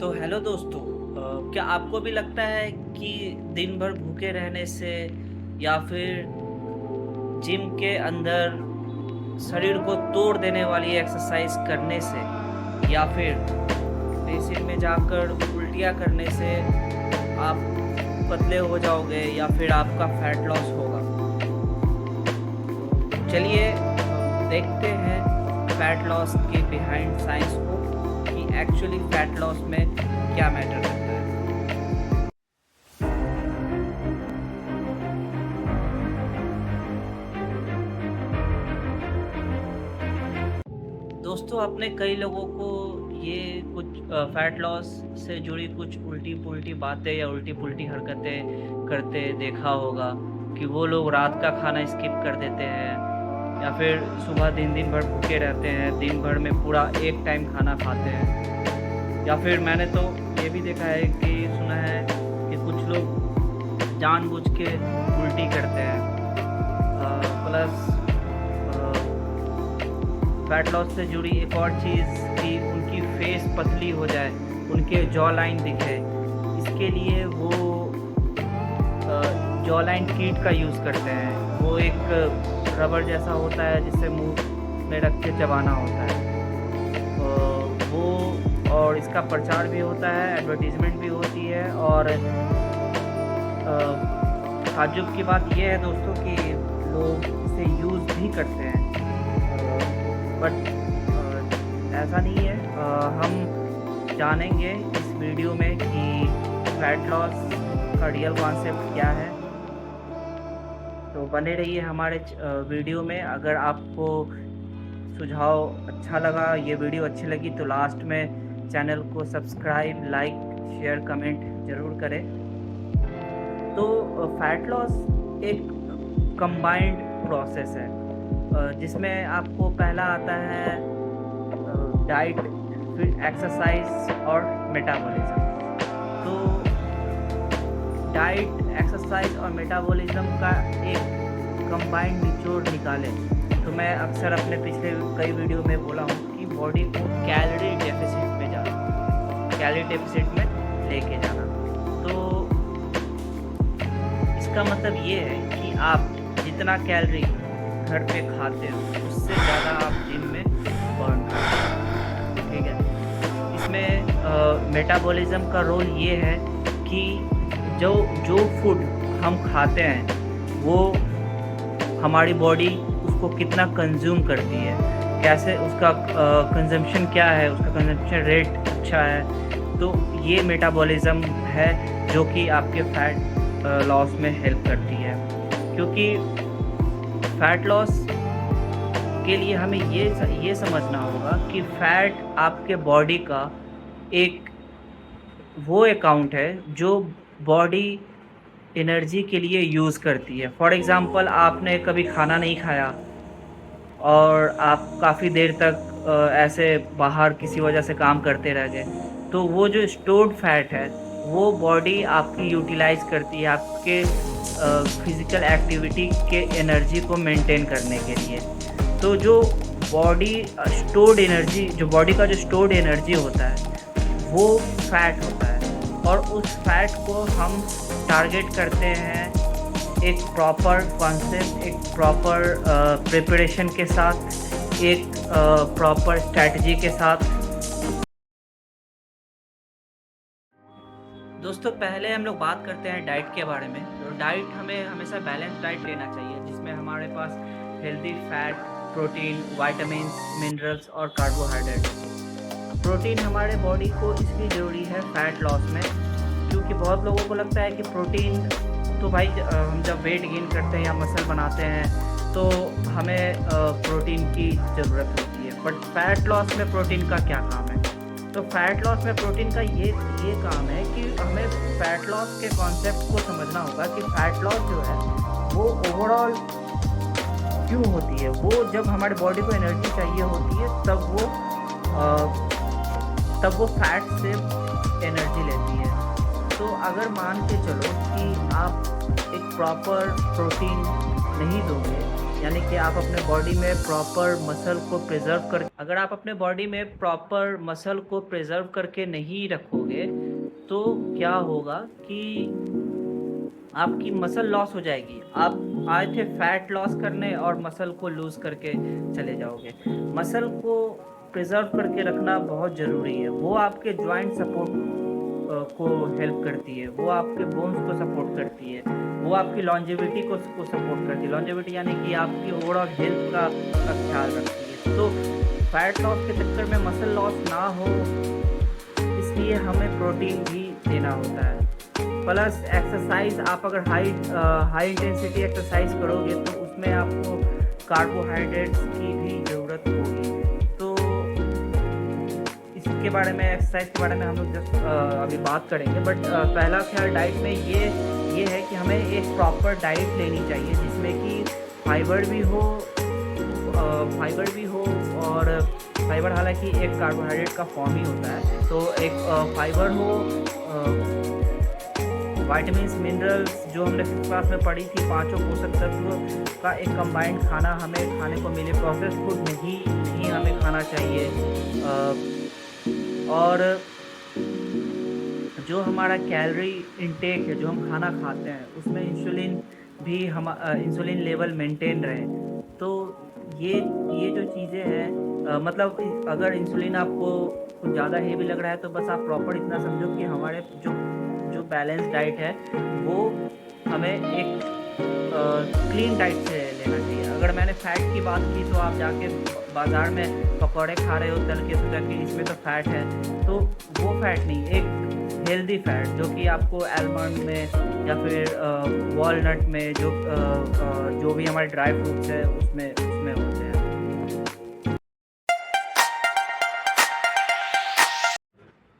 तो हेलो दोस्तों। क्या आपको भी लगता है कि दिन भर भूखे रहने से या फिर जिम के अंदर शरीर को तोड़ देने वाली एक्सरसाइज करने से या फिर बेसिन में जाकर उल्टियाँ करने से आप पतले हो जाओगे या फिर आपका फैट लॉस होगा? चलिए देखते हैं फैट लॉस के बिहाइंड साइंस को कि एक्चुअली फैट लॉस में क्या मैटर करता है। दोस्तों, आपने कई लोगों को ये कुछ फैट लॉस से जुड़ी कुछ उल्टी पुल्टी बातें या उल्टी पुल्टी हरकतें करते देखा होगा कि वो लोग रात का खाना स्किप कर देते हैं या फिर सुबह दिन दिन भर भूखे रहते हैं, दिन भर में पूरा एक टाइम खाना खाते हैं। या फिर मैंने तो ये भी देखा है कि सुना है कि कुछ लोग जानबूझ के उल्टी करते हैं। प्लस फैट लॉस से जुड़ी एक और चीज़ कि उनकी फेस पतली हो जाए, उनके जॉ लाइन दिखे, इसके लिए वो जॉ लाइन किट का यूज़ करते हैं। वो एक रबर जैसा होता है जिससे मुंह में रख के चबाना होता है। वो और इसका प्रचार भी होता है, एडवर्टीज़मेंट भी होती है। और ताज्जुब की बात यह है दोस्तों कि लोग इसे यूज़ भी करते हैं, बट ऐसा नहीं है। हम जानेंगे इस वीडियो में कि फैट लॉस का रियल कॉन्सेप्ट क्या है। तो बने रहिए हमारे वीडियो में। अगर आपको सुझाव अच्छा लगा, ये वीडियो अच्छी लगी तो लास्ट में चैनल को सब्सक्राइब, लाइक, शेयर, कमेंट ज़रूर करें। तो फैट लॉस एक कंबाइंड प्रोसेस है जिसमें आपको पहला आता है डाइट, फिर एक्सरसाइज और मेटाबॉलिज्म। तो डाइट, एक्सरसाइज और मेटाबॉलिज्म का एक कंबाइंड निचोड़ निकालें तो मैं अक्सर अपने पिछले कई वीडियो में बोला हूँ कि बॉडी को कैलोरी डेफिसिट में जाना, कैलोरी डेफिसिट में लेके जाना। तो इसका मतलब ये है कि आप जितना कैलोरी घर पे खाते हो उससे ज़्यादा आप जिम में बर्न करते हो, ठीक है। इसमें मेटाबॉलिज्म का रोल ये है कि जो फूड हम खाते हैं वो हमारी बॉडी उसको कितना कंज्यूम करती है, कैसे उसका कंजम्पशन क्या है, उसका कंजम्पशन रेट अच्छा है। तो ये मेटाबॉलिज्म है जो कि आपके फैट लॉस में हेल्प करती है। क्योंकि फैट लॉस के लिए हमें ये समझना होगा कि फैट आपके बॉडी का एक वो अकाउंट है जो बॉडी एनर्जी के लिए यूज़ करती है। फॉर एग्ज़ाम्पल, आपने कभी खाना नहीं खाया और आप काफ़ी देर तक ऐसे बाहर किसी वजह से काम करते रह गए, तो वो जो स्टोर्ड फैट है वो बॉडी आपकी यूटिलाइज़ करती है आपके फिज़िकल एक्टिविटी के एनर्जी को मेंटेन करने के लिए। तो जो बॉडी स्टोर्ड एनर्जी, जो बॉडी का जो स्टोर्ड एनर्जी होता है वो फैट होता है। और उस फैट को हम टारगेट करते हैं एक प्रॉपर कॉन्सेप्ट, एक प्रॉपर प्रिपरेशन के साथ, एक प्रॉपर स्ट्रैटेजी के साथ। दोस्तों, पहले हम लोग बात करते हैं डाइट के बारे में। तो डाइट हमें हमेशा बैलेंस डाइट लेना चाहिए जिसमें हमारे पास healthy fat, protein, vitamins, minerals और कार्बोहाइड्रेट। प्रोटीन हमारे बॉडी को इसलिए ज़रूरी है फैट लॉस में क्योंकि बहुत लोगों को लगता है कि प्रोटीन तो भाई हम जब वेट गेन करते हैं या मसल बनाते हैं तो हमें प्रोटीन की ज़रूरत होती है। बट फैट लॉस में प्रोटीन का क्या काम है? तो फैट लॉस में प्रोटीन का ये काम है कि हमें फैट लॉस के कॉन्सेप्ट को समझना होगा कि फैट लॉस जो है वो ओवरऑल क्यों होती है। वो जब हमारे बॉडी को एनर्जी चाहिए होती है तब वो फैट से एनर्जी लेती है। तो अगर मान के चलो कि आप एक प्रॉपर प्रोटीन नहीं दोगे यानी कि आप अपने बॉडी में प्रॉपर मसल को प्रिजर्व कर, अगर आप अपने बॉडी में प्रॉपर मसल को प्रिजर्व करके नहीं रखोगे तो क्या होगा कि आपकी मसल लॉस हो जाएगी। आप आए थे फैट लॉस करने और मसल को लूज करके चले जाओगे। मसल को प्रिजर्व करके रखना बहुत ज़रूरी है। वो आपके जॉइंट सपोर्ट को हेल्प करती है, वो आपके बोन्स को सपोर्ट करती है, वो आपकी लॉन्जेविटी को सपोर्ट करती है। लॉन्जेविटी यानी कि आपकी ओवरऑल हेल्थ का ख्याल रखती है। तो फैट लॉस के चक्कर में मसल लॉस ना हो, इसलिए हमें प्रोटीन भी देना होता है। प्लस एक्सरसाइज, आप अगर हाई इंटेंसिटी एक्सरसाइज करोगे तो उसमें आपको कार्बोहाइड्रेट्स की भी ज़रूरत होगी। तो इसके बारे में, एक्सरसाइज के बारे में हम लोग जस्ट अभी बात करेंगे। बट पहला ख्याल डाइट में ये है कि हमें एक प्रॉपर डाइट लेनी चाहिए जिसमें कि फाइबर भी हो और फाइबर हालांकि एक कार्बोहाइड्रेट का फॉर्म ही होता है। तो एक फाइबर हो, विटामिन्स, मिनरल्स जो हमने फिफ्थ क्लास में पढ़ी थी, पांचों पोषक तत्व का एक कंबाइंड खाना हमें खाने को मिले। प्रोसेस फूड नहीं हमें खाना चाहिए। और जो हमारा कैलोरी इनटेक है, जो हम खाना खाते हैं, उसमें इंसुलिन लेवल मेंटेन रहे। तो ये जो चीज़ें हैं, मतलब अगर इंसुलिन आपको कुछ ज़्यादा हेवी लग रहा है तो बस आप प्रॉपर इतना समझो कि हमारे जो बैलेंस डाइट है वो हमें एक क्लीन डाइट से लेना चाहिए। अगर मैंने फ़ैट की बात की तो आप जाके बाज़ार में पकौड़े खा रहे हो तल के, सोचा कि इसमें तो फ़ैट है, तो वो फ़ैट नहीं, एक हेल्दी फ़ैट जो कि आपको आलमंड में या फिर वॉलनट में, जो भी हमारे ड्राई फ्रूट्स है उसमें होते हैं।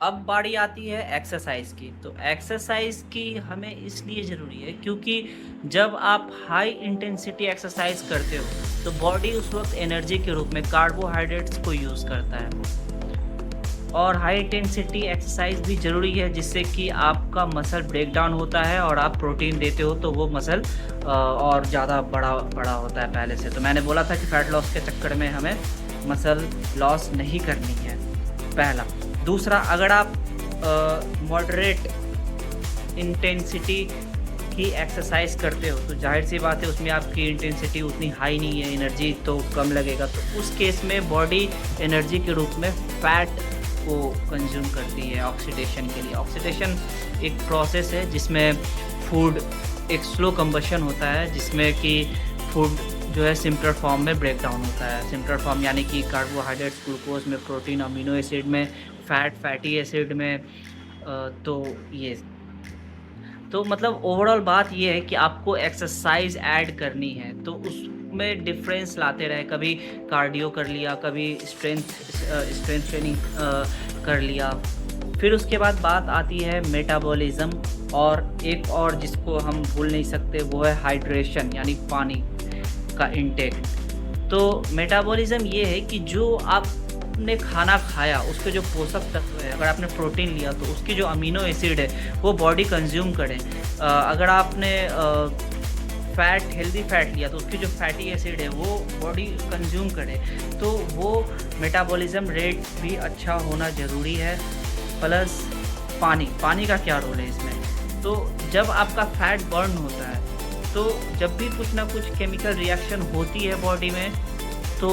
अब बारी आती है एक्सरसाइज की। तो एक्सरसाइज की हमें इसलिए ज़रूरी है क्योंकि जब आप हाई इंटेंसिटी एक्सरसाइज करते हो तो बॉडी उस वक्त एनर्जी के रूप में कार्बोहाइड्रेट्स को यूज़ करता है। और हाई इंटेंसिटी एक्सरसाइज भी ज़रूरी है जिससे कि आपका मसल ब्रेक डाउन होता है और आप प्रोटीन देते हो तो वो मसल और ज़्यादा बड़ा होता है पहले से। तो मैंने बोला था कि फैट लॉस के चक्कर में हमें मसल लॉस नहीं करनी है, पहला। दूसरा, अगर आप मॉडरेट इंटेंसिटी की एक्सरसाइज करते हो तो जाहिर सी बात है उसमें आपकी इंटेंसिटी उतनी हाई नहीं है, एनर्जी तो कम लगेगा। तो उस केस में बॉडी एनर्जी के रूप में फ़ैट को कंज्यूम करती है ऑक्सीडेशन के लिए। ऑक्सीडेशन एक प्रोसेस है जिसमें फूड एक स्लो कंबशन होता है, जिसमें कि फूड जो है सिंपलर फॉर्म में ब्रेक डाउन होता है। सिंपलर फॉर्म यानी कि कार्बोहाइड्रेट्स, ग्लूकोज में, प्रोटीन, अमीनो एसिड में, फैटी एसिड में। तो मतलब ओवरऑल बात ये है कि आपको एक्सरसाइज ऐड करनी है तो उसमें डिफरेंस लाते रहे। कभी कार्डियो कर लिया, कभी स्ट्रेंथ ट्रेनिंग कर लिया। फिर उसके बाद बात आती है मेटाबॉलिज्म, और एक और जिसको हम भूल नहीं सकते वो है हाइड्रेशन यानी पानी का इंटेक। तो मेटाबॉलिज्म ये है कि जो आपने खाना खाया उसके जो पोषक तत्व है, अगर आपने प्रोटीन लिया तो उसकी जो अमीनो एसिड है वो बॉडी कंज्यूम करे। अगर आपने हेल्दी फैट लिया तो उसकी जो फैटी एसिड है वो बॉडी कंज्यूम करे। तो वो मेटाबॉलिज्म रेट भी अच्छा होना ज़रूरी है। प्लस पानी का क्या रोल है इसमें? तो जब आपका फैट बर्न होता है तो जब भी कुछ ना कुछ केमिकल रिएक्शन होती है बॉडी में तो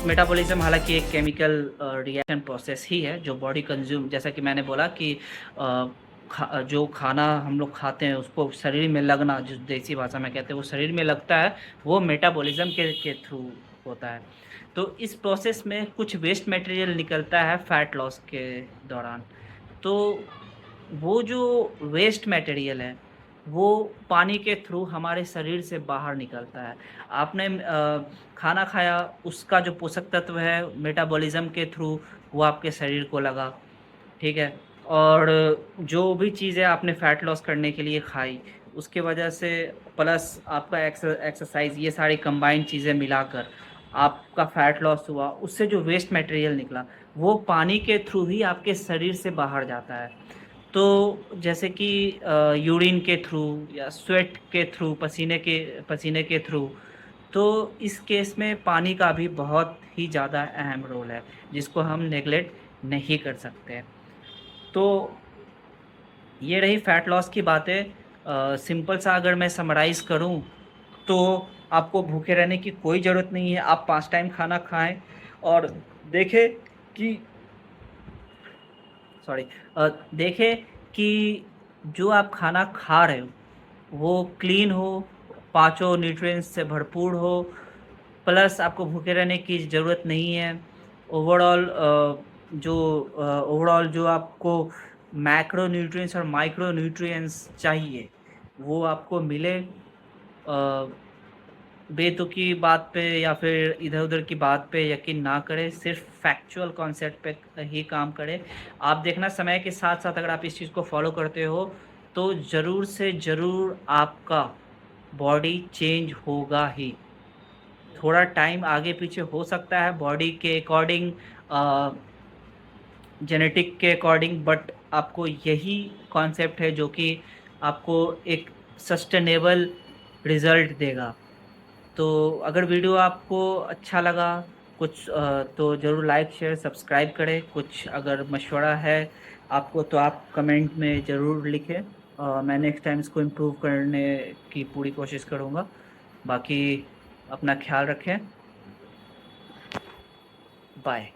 मेटाबॉलिज्म हालांकि एक केमिकल रिएक्शन प्रोसेस ही है जो बॉडी कंज्यूम, जैसा कि मैंने बोला कि जो खाना हम लोग खाते हैं उसको शरीर में लगना, जो देसी भाषा में कहते हैं वो शरीर में लगता है, वो मेटाबॉलिज्म के थ्रू होता है। तो इस प्रोसेस में कुछ वेस्ट मटेरियल निकलता है फैट लॉस के दौरान। तो वो जो वेस्ट मटेरियल है वो पानी के थ्रू हमारे शरीर से बाहर निकलता है। आपने खाना खाया, उसका जो पोषक तत्व है मेटाबॉलिज्म के थ्रू वो आपके शरीर को लगा, ठीक है। और जो भी चीज़ें आपने फ़ैट लॉस करने के लिए खाई उसके वजह से, प्लस आपका एक्सरसाइज, ये सारी कंबाइंड चीज़ें मिलाकर आपका फ़ैट लॉस हुआ। उससे जो वेस्ट मटेरियल निकला वो पानी के थ्रू ही आपके शरीर से बाहर जाता है। तो जैसे कि यूरिन के थ्रू या स्वेट के थ्रू, पसीने के थ्रू, तो इस केस में पानी का भी बहुत ही ज़्यादा अहम रोल है, जिसको हम नेगलेक्ट नहीं कर सकते। तो ये रही फैट लॉस की बातें। सिंपल सा अगर मैं समराइज़ करूँ, तो आपको भूखे रहने की कोई ज़रूरत नहीं है। आप 5 टाइम खाना खाएँ और देखें कि सॉरी देखें कि जो आप खाना खा रहे हो वो क्लीन हो, पाँचों न्यूट्रिएंट्स से भरपूर हो, प्लस आपको भूखे रहने की ज़रूरत नहीं है। ओवरऑल जो आपको मैक्रो न्यूट्रिएंट्स और माइक्रो न्यूट्रिएंट्स चाहिए, वो आपको मिले। बेतुकी बात पे या फिर इधर-उधर की बात पे यकीन ना करें, सिर्फ़ फैक्चुअल कॉन्सेप्ट पे ही काम करें। आप देखना समय के साथ-साथ अगर आप इस चीज़ को फ़ॉलो करते हो, तो ज़रूर से ज़रूर आपका बॉडी चेंज होगा ही। थोड़ा टाइम आगे-पीछे हो सकता है बॉडी के अकॉर्डिंग, अ, जेनेटिक के अकॉर्डिंग, बट आपको यही कॉन्सेप्ट है जो कि आपको एक सस्टेनेबल रिज़ल्ट देगा। तो अगर वीडियो आपको अच्छा लगा तो ज़रूर लाइक, शेयर, सब्सक्राइब करें। कुछ अगर मशवरा है आपको तो आप कमेंट में ज़रूर लिखें। मैं नेक्स्ट टाइम इसको इम्प्रूव करने की पूरी कोशिश करूँगा। बाकी अपना ख़्याल रखें। बाय।